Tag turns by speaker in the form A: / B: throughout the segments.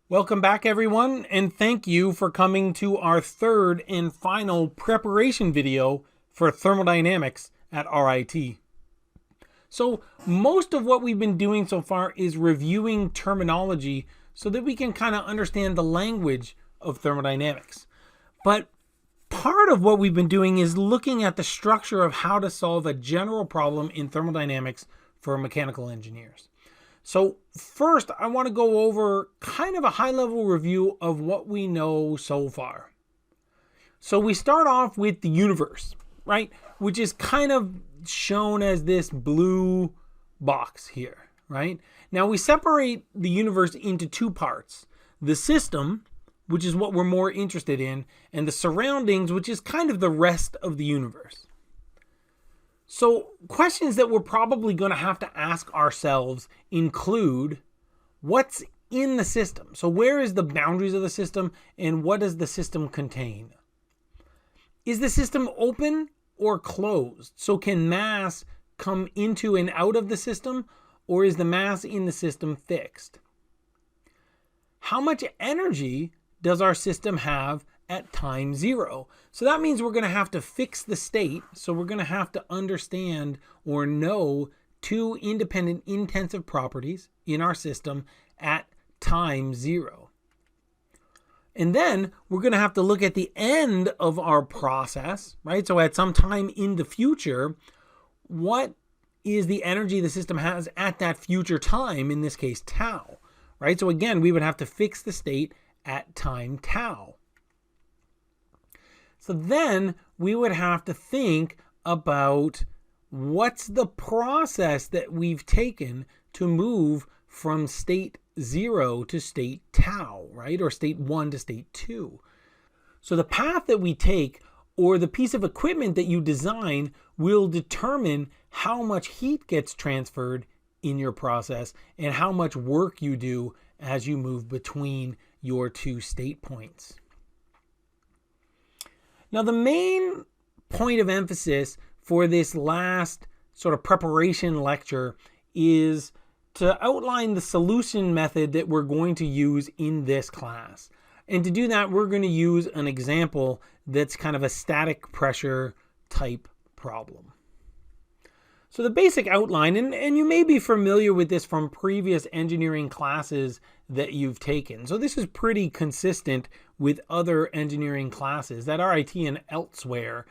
A: Welcome back, everyone, and thank you for coming to our third and final preparation video for thermodynamics at RIT. So most of what we've been doing so far is reviewing terminology so that we can kind of understand the language of thermodynamics. But part of what we've been doing is looking at the structure of how to solve a general problem in thermodynamics for mechanical engineers. So first, I want to go over kind of a high-level review of what we know so far. So we start off with the universe, right? Which is kind of shown as this blue box here, right? Now we separate the universe into two parts. The system, which is what we're more interested in, and the surroundings, which is kind of the rest of the universe. So questions that we're probably going to have to ask ourselves include what's in the system. So where is the boundaries of the system and what does the system contain? Is the system open or closed? So can mass come into and out of the system, or is the mass in the system fixed? How much energy does our system have at time zero? So that means we're going to have to fix the state. So we're going to have to understand or know two independent intensive properties in our system at time zero. And then we're going to have to look at the end of our process, right? So at some time in the future, what is the energy the system has at that future time, in this case tau, right? So again, we would have to fix the state at time tau. So then we would have to think about what's the process that we've taken to move from state 0 to state tau, right? Or state 1 to state 2. So the path that we take or the piece of equipment that you design will determine how much heat gets transferred in your process and how much work you do as you move between your two state points. Now, the main point of emphasis for this last sort of preparation lecture is to outline the solution method that we're going to use in this class. And to do that, we're going to use an example that's kind of a static pressure type problem. So the basic outline, and you may be familiar with this from previous engineering classes that you've taken. So this is pretty consistent with other engineering classes at RIT and elsewhere,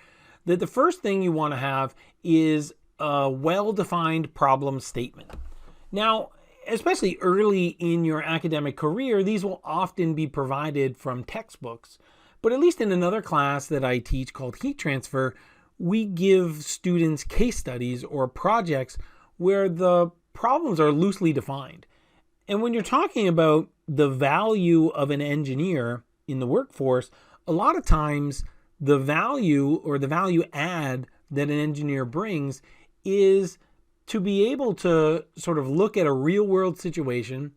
A: that the first thing you want to have is a well-defined problem statement. Now, especially early in your academic career, these will often be provided from textbooks. But at least in another class that I teach called heat transfer, we give students case studies or projects where the problems are loosely defined. And when you're talking about the value of an engineer in the workforce, a lot of times the value or the value add that an engineer brings is to be able to sort of look at a real world situation,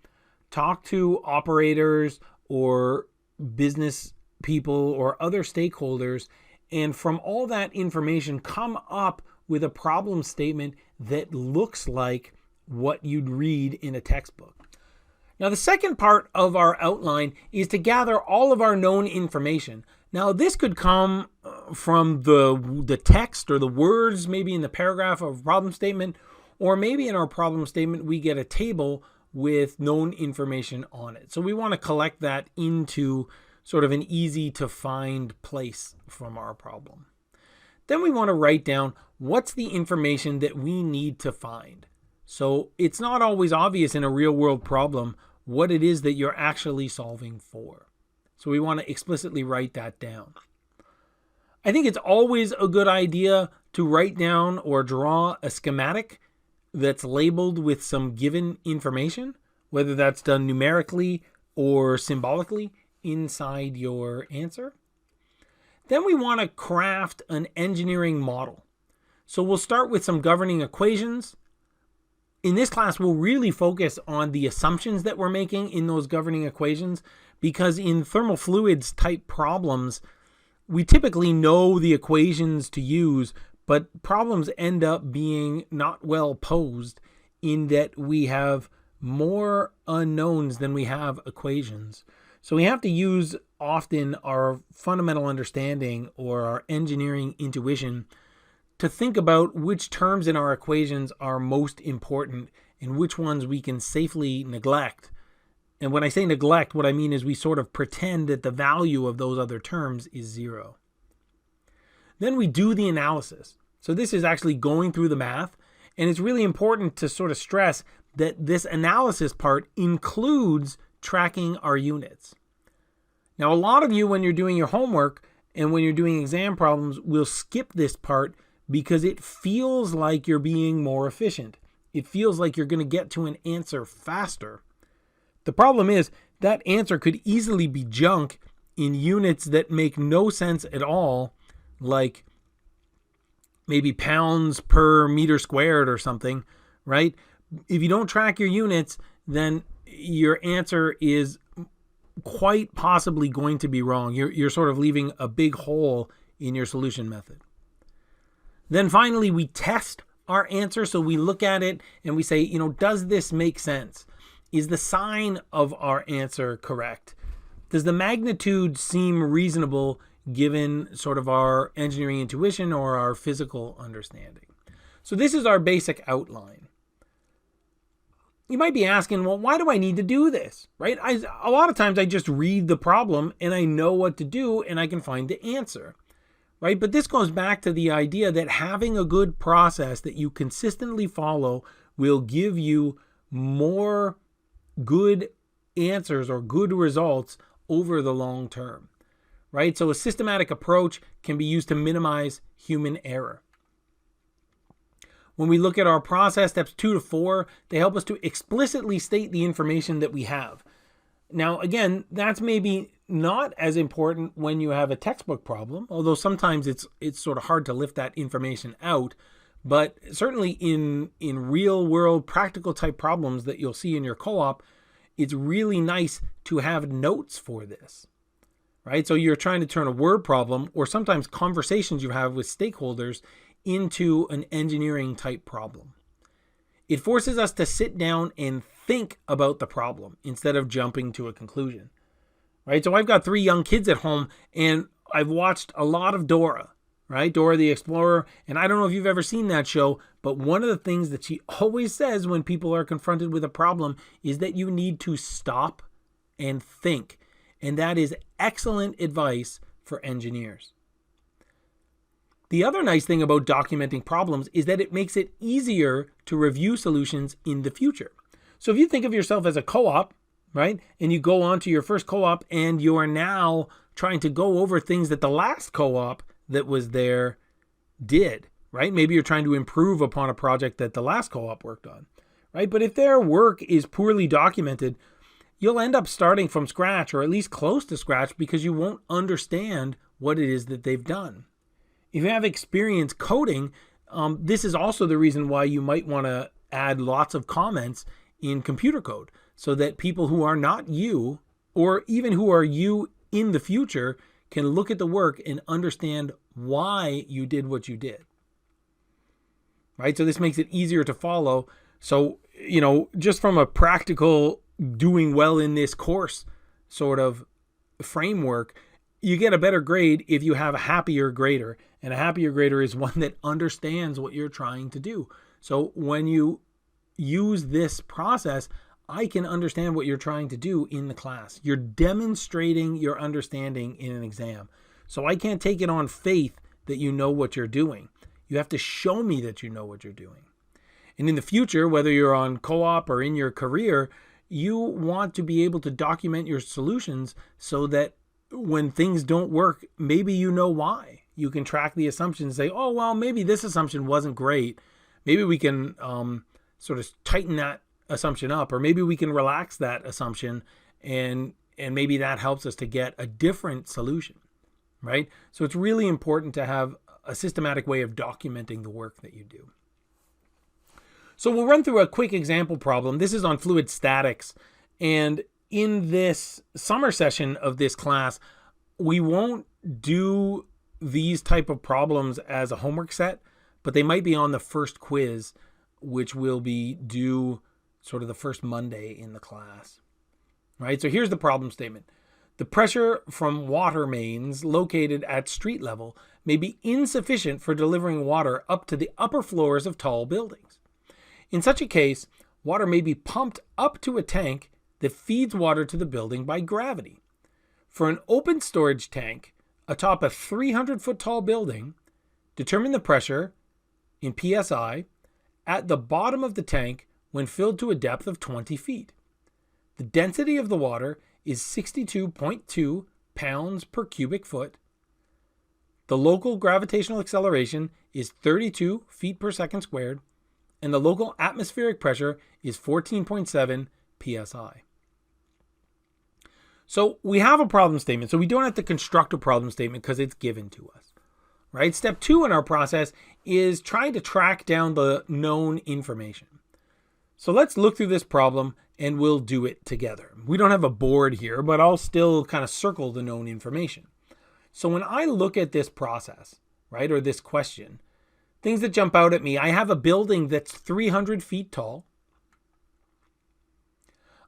A: talk to operators or business people or other stakeholders, and from all that information come up with a problem statement that looks like what you'd read in a textbook. Now, the second part of our outline is to gather all of our known information. Now, this could come from the text or the words, maybe in the paragraph of a problem statement, or maybe in our problem statement, we get a table with known information on it. So we want to collect that into sort of an easy to find place from our problem. Then we want to write down what's the information that we need to find. So it's not always obvious in a real world problem what it is that you're actually solving for. So we want to explicitly write that down. I think it's always a good idea to write down or draw a schematic that's labeled with some given information, whether that's done numerically or symbolically inside your answer. Then we want to craft an engineering model. So we'll start with some governing equations. In this class, we'll really focus on the assumptions that we're making in those governing equations, because in thermal fluids type problems, we typically know the equations to use, but problems end up being not well posed in that we have more unknowns than we have equations. So we have to use often our fundamental understanding or our engineering intuition to think about which terms in our equations are most important and which ones we can safely neglect. And when I say neglect, what I mean is we sort of pretend that the value of those other terms is zero. Then we do the analysis. So this is actually going through the math, and it's really important to sort of stress that this analysis part includes tracking our units. Now, a lot of you, when you're doing your homework and when you're doing exam problems, will skip this part because it feels like you're being more efficient. It feels like you're going to get to an answer faster. The problem is that answer could easily be junk in units that make no sense at all, like maybe pounds per meter squared or something, right? If you don't track your units, then your answer is quite possibly going to be wrong. You're sort of leaving a big hole in your solution method. Then finally, we test our answer. So we look at it and we say, does this make sense? Is the sign of our answer correct? Does the magnitude seem reasonable given sort of our engineering intuition or our physical understanding? So this is our basic outline. You might be asking, well, why do I need to do this, right? A lot of times I just read the problem and I know what to do and I can find the answer. Right? But this goes back to the idea that having a good process that you consistently follow will give you more good answers or good results over the long term. Right? So a systematic approach can be used to minimize human error. When we look at our process, steps 2 to 4, they help us to explicitly state the information that we have. Now, again, that's maybe not as important when you have a textbook problem, although sometimes it's sort of hard to lift that information out. But certainly in real world practical type problems that you'll see in your co-op, it's really nice to have notes for this, right? So you're trying to turn a word problem or sometimes conversations you have with stakeholders into an engineering type problem. It forces us to sit down and think about the problem instead of jumping to a conclusion. Right? So I've got 3 young kids at home and I've watched a lot of Dora, right? Dora the Explorer. And I don't know if you've ever seen that show, but one of the things that she always says when people are confronted with a problem is that you need to stop and think. And that is excellent advice for engineers. The other nice thing about documenting problems is that it makes it easier to review solutions in the future. So if you think of yourself as a co-op, right? And you go on to your first co-op and you are now trying to go over things that the last co-op that was there did, right? Maybe you're trying to improve upon a project that the last co-op worked on, right? But if their work is poorly documented, you'll end up starting from scratch or at least close to scratch because you won't understand what it is that they've done. If you have experience coding, this is also the reason why you might want to add lots of comments in computer code, so that people who are not you, or even who are you in the future, can look at the work and understand why you did what you did. Right? So this makes it easier to follow. So, just from a practical doing well in this course sort of framework, you get a better grade if you have a happier grader. And a happier grader is one that understands what you're trying to do. So when you use this process, I can understand what you're trying to do in the class. You're demonstrating your understanding in an exam. So I can't take it on faith that you know what you're doing. You have to show me that you know what you're doing. And in the future, whether you're on co-op or in your career, you want to be able to document your solutions so that when things don't work, maybe you know why. You can track the assumptions and say, oh, well, maybe this assumption wasn't great. Maybe we can sort of tighten that assumption up, or maybe we can relax that assumption and maybe that helps us to get a different solution, right? So it's really important to have a systematic way of documenting the work that you do. So we'll run through a quick example problem. This is on fluid statics. And in this summer session of this class, we won't do these type of problems as a homework set, but they might be on the first quiz, which will be due sort of the first Monday in the class, right? So here's the problem statement. The pressure from water mains located at street level may be insufficient for delivering water up to the upper floors of tall buildings. In such a case, water may be pumped up to a tank that feeds water to the building by gravity. For an open storage tank atop a 300-foot tall building, determine the pressure in psi at the bottom of the tank when filled to a depth of 20 feet. The density of the water is 62.2 pounds per cubic foot. The local gravitational acceleration is 32 feet per second squared, and the local atmospheric pressure is 14.7 psi. So we have a problem statement. So we don't have to construct a problem statement because it's given to us, right? Step 2 in our process is trying to track down the known information. So let's look through this problem and we'll do it together. We don't have a board here, but I'll still kind of circle the known information. So when I look at this process, right, or this question, things that jump out at me, I have a building that's 300 feet tall.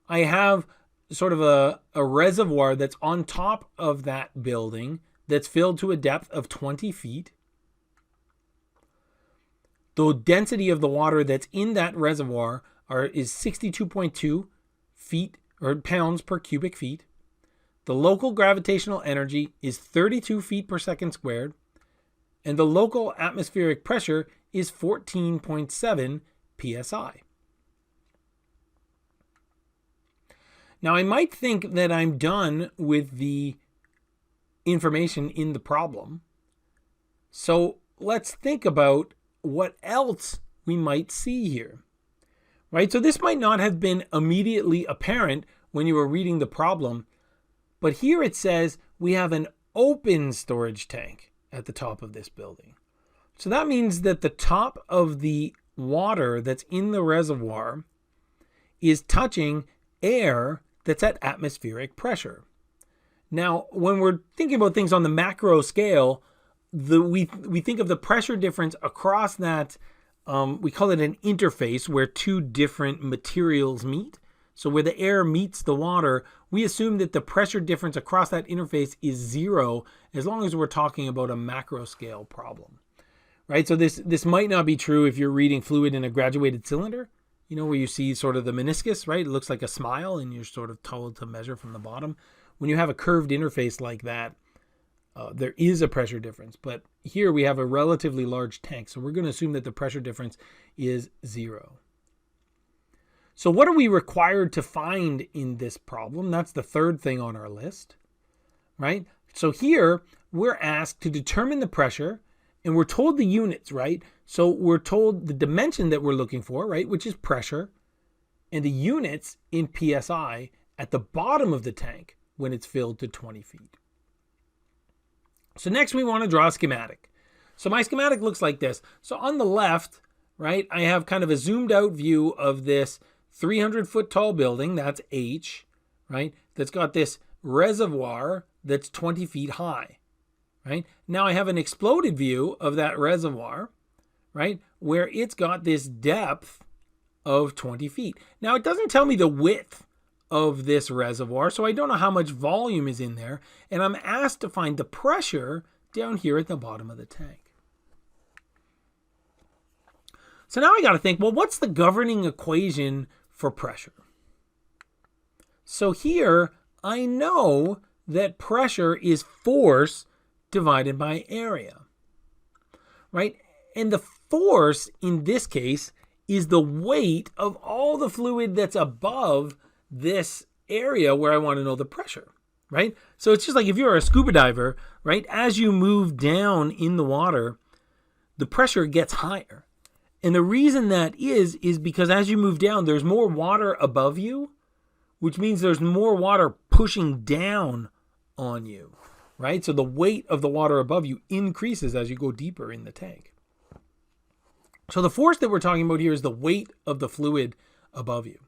A: I have sort of a reservoir that's on top of that building that's filled to a depth of 20 feet. The density of the water that's in that reservoir is 62.2 feet or pounds per cubic feet. The local gravitational energy is 32 feet per second squared, and the local atmospheric pressure is 14.7 psi. Now, I might think that I'm done with the information in the problem. So let's think about what else we might see here, right? So this might not have been immediately apparent when you were reading the problem, but here it says we have an open storage tank at the top of this building. So that means that the top of the water that's in the reservoir is touching air that's at atmospheric pressure. Now, when we're thinking about things on the macro scale, we think of the pressure difference across that, we call it an interface where two different materials meet. So where the air meets the water, we assume that the pressure difference across that interface is 0 as long as we're talking about a macro scale problem, right? So this might not be true if you're reading fluid in a graduated cylinder, you know, where you see sort of the meniscus, right? It looks like a smile and you're sort of told to measure from the bottom. When you have a curved interface like that, there is a pressure difference. But here we have a relatively large tank, so we're going to assume that the pressure difference is 0. So what are we required to find in this problem? That's the third thing on our list, right? So here we're asked to determine the pressure, and we're told the units, right? So we're told the dimension that we're looking for, right, which is pressure, and the units in psi at the bottom of the tank when it's filled to 20 feet. So next we want to draw a schematic. So my schematic looks like this. So on the left, right, I have kind of a zoomed out view of this 300-foot tall building, that's H, right, that's got this reservoir that's 20 feet high, right? Now I have an exploded view of that reservoir, right, where it's got this depth of 20 feet. Now it doesn't tell me the width of this reservoir, so I don't know how much volume is in there, and I'm asked to find the pressure down here at the bottom of the tank. So now I got to think, well, what's the governing equation for pressure? So here I know that pressure is force divided by area, right? And the force in this case is the weight of all the fluid that's above this area where I want to know the pressure, right? So it's just like if you're a scuba diver, right? As you move down in the water, the pressure gets higher. And the reason that is because as you move down, there's more water above you, which means there's more water pushing down on you, right? So the weight of the water above you increases as you go deeper in the tank. So the force that we're talking about here is the weight of the fluid above you,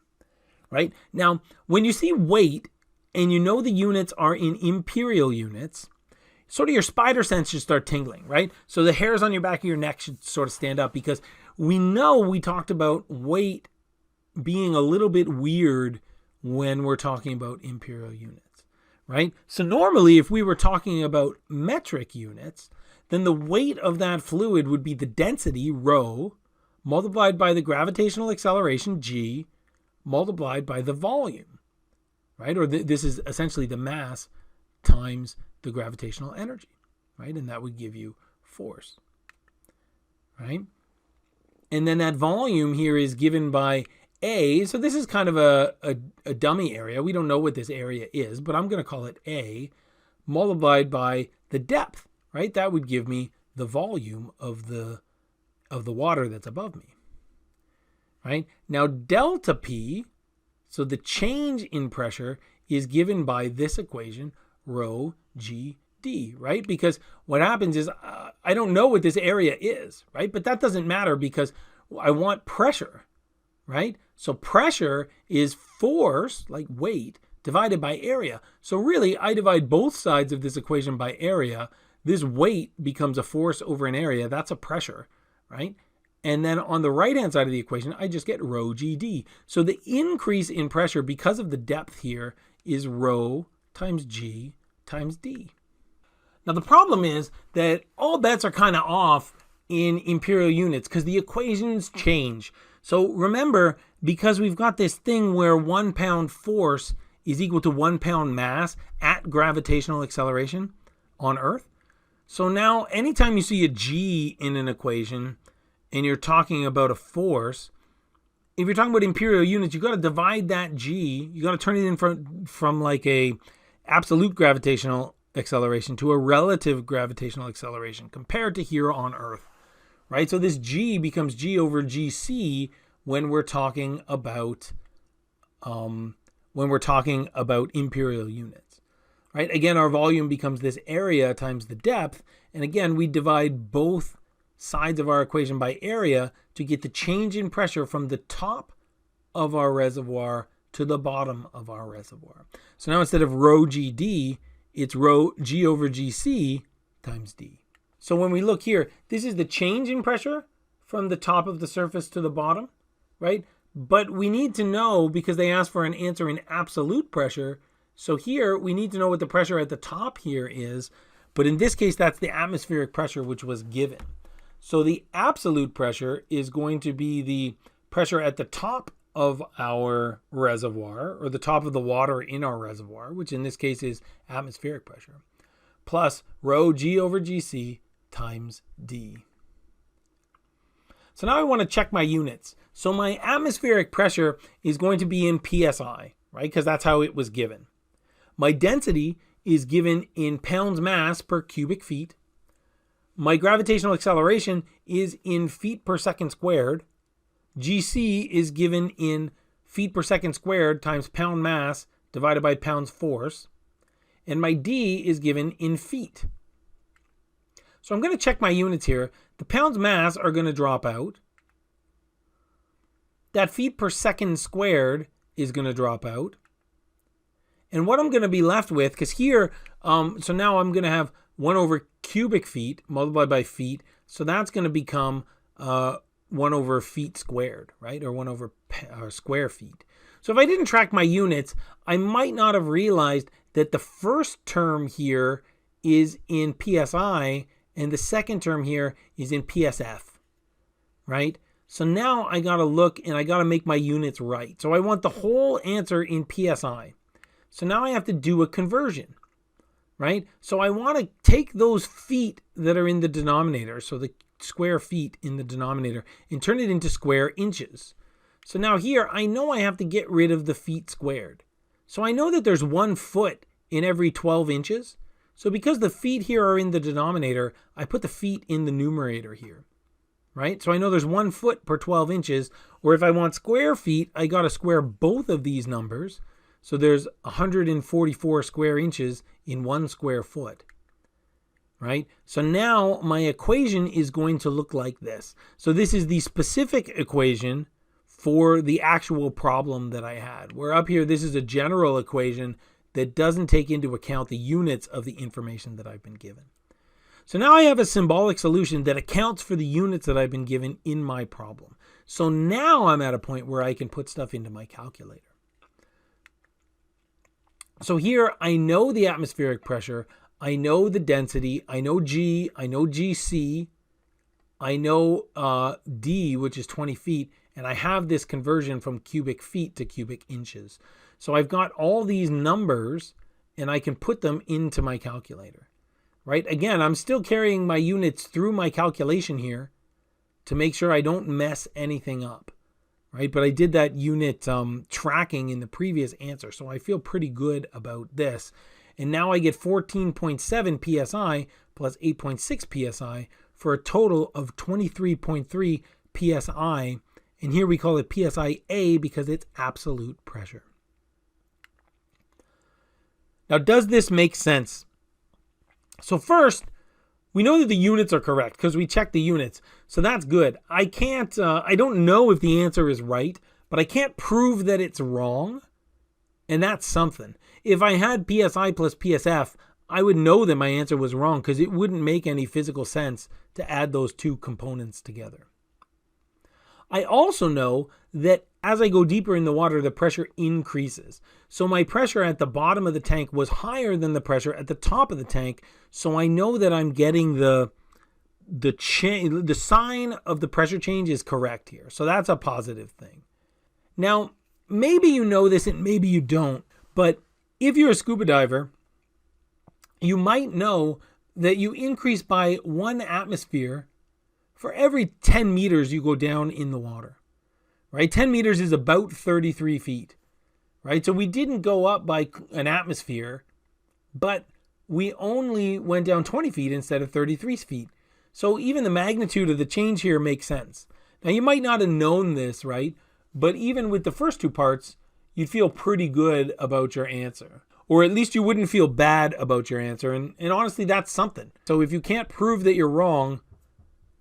A: right? Now, when you see weight and you know the units are in imperial units, sort of your spider sense should start tingling, right? So the hairs on your back of your neck should sort of stand up because we know we talked about weight being a little bit weird when we're talking about imperial units, right? So normally if we were talking about metric units, then the weight of that fluid would be the density, rho, multiplied by the gravitational acceleration, g, multiplied by the volume, right? Or this is essentially the mass times the gravitational energy, right? And that would give you force, right? And then that volume here is given by A. So this is kind of a dummy area. We don't know what this area is, but I'm going to call it A multiplied by the depth, right? That would give me the volume of the water that's above me, right? Now delta P, so the change in pressure, is given by this equation, rho g d, right? Because what happens is I don't know what this area is, right? But that doesn't matter because I want pressure, right? So pressure is force, like weight, divided by area. So really, I divide both sides of this equation by area. This weight becomes a force over an area. That's a pressure, right? And then on the right-hand side of the equation, I just get rho gd. So the increase in pressure because of the depth here is rho times g times d. Now the problem is that all bets are kind of off in imperial units because the equations change. So remember, because we've got this thing where 1 pound force is equal to 1 pound mass at gravitational acceleration on Earth. So now anytime you see a g in an equation and you're talking about a force, if you're talking about imperial units, you got to divide that g. You got to turn it in from like a absolute gravitational acceleration to a relative gravitational acceleration compared to here on Earth, right? So this g becomes g over gc when we're talking about imperial units, right? Again, our volume becomes this area times the depth, and again we divide both sides of our equation by area to get the change in pressure from the top of our reservoir to the bottom of our reservoir. So now instead of rho gd, it's rho g over gc times d. So when we look here, this is the change in pressure from the top of the surface to the bottom, right? But we need to know, because they ask for an answer in absolute pressure, so here we need to know what the pressure at the top here is, but in this case that's the atmospheric pressure which was given. So the absolute pressure is going to be the pressure at the top of our reservoir, or the top of the water in our reservoir, which in this case is atmospheric pressure, plus rho g over gc times d. So now I want to check my units. So my atmospheric pressure is going to be in psi, right? Because that's how it was given. My density is given in pounds mass per cubic feet. My gravitational acceleration is in feet per second squared. Gc is given in feet per second squared times pound mass divided by pounds force. And my d is given in feet. So I'm going to check my units here. The pounds mass are going to drop out. That feet per second squared is going to drop out. And what I'm going to be left with, because here, so now I'm going to have 1 over cubic feet multiplied by feet. So that's going to become 1 over feet squared, right? Or 1 over square feet. So if I didn't track my units, I might not have realized that the first term here is in psi and the second term here is in psf, right? So now I got to look and I got to make my units right. So I want the whole answer in psi. So now I have to do a conversion, right? So I want to take those feet that are in the denominator, so the square feet in the denominator, and turn it into square inches. So now here I know I have to get rid of the feet squared. So I know that there's 1 foot in every 12 inches. So because the feet here are in the denominator, I put the feet in the numerator here, right? So I know there's 1 foot per 12 inches, or if I want square feet, I got to square both of these numbers. So there's 144 square inches in 1 square foot, right? So now my equation is going to look like this. So this is the specific equation for the actual problem that I had. Where up here, this is a general equation that doesn't take into account the units of the information that I've been given. So now I have a symbolic solution that accounts for the units that I've been given in my problem. So now I'm at a point where I can put stuff into my calculator. So here I know the atmospheric pressure, I know the density, I know G, I know GC, I know D, which is 20 feet, and I have this conversion from cubic feet to cubic inches. So I've got all these numbers and I can put them into my calculator, right? Again, I'm still carrying my units through my calculation here to make sure I don't mess anything up, right? But I did that unit tracking in the previous answer, so I feel pretty good about this. And now I get 14.7 psi plus 8.6 psi for a total of 23.3 psi. And here we call it psi-A because it's absolute pressure. Now, does this make sense? So first, we know that the units are correct because we checked the units. So that's good. I don't know if the answer is right, but I can't prove that it's wrong. And that's something. If I had PSI plus PSF, I would know that my answer was wrong because it wouldn't make any physical sense to add those two components together. I also know that as I go deeper in the water, the pressure increases. So my pressure at the bottom of the tank was higher than the pressure at the top of the tank. So I know that I'm getting the sign of the pressure change is correct here. So that's a positive thing. Now, maybe you know this and maybe you don't, but if you're a scuba diver, you might know that you increase by 1 atmosphere for every 10 meters you go down in the water, right? 10 meters is about 33 feet, right? So we didn't go up by an atmosphere, but we only went down 20 feet instead of 33 feet. So even the magnitude of the change here makes sense. Now you might not have known this, right? But even with the first two parts, you'd feel pretty good about your answer. Or at least you wouldn't feel bad about your answer. And honestly, that's something. So if you can't prove that you're wrong,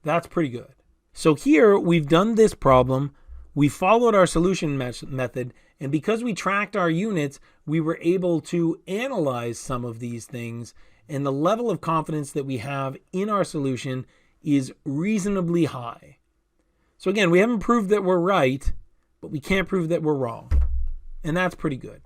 A: that's pretty good. So here we've done this problem. We followed our solution method. And because we tracked our units, we were able to analyze some of these things. And the level of confidence that we have in our solution is reasonably high. So again, we haven't proved that we're right, but we can't prove that we're wrong. And that's pretty good.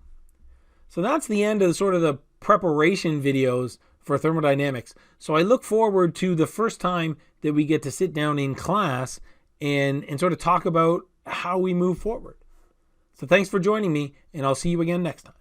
A: So that's the end of sort of the preparation videos for thermodynamics. So I look forward to the first time that we get to sit down in class and sort of talk about how we move forward. So thanks for joining me, and I'll see you again next time.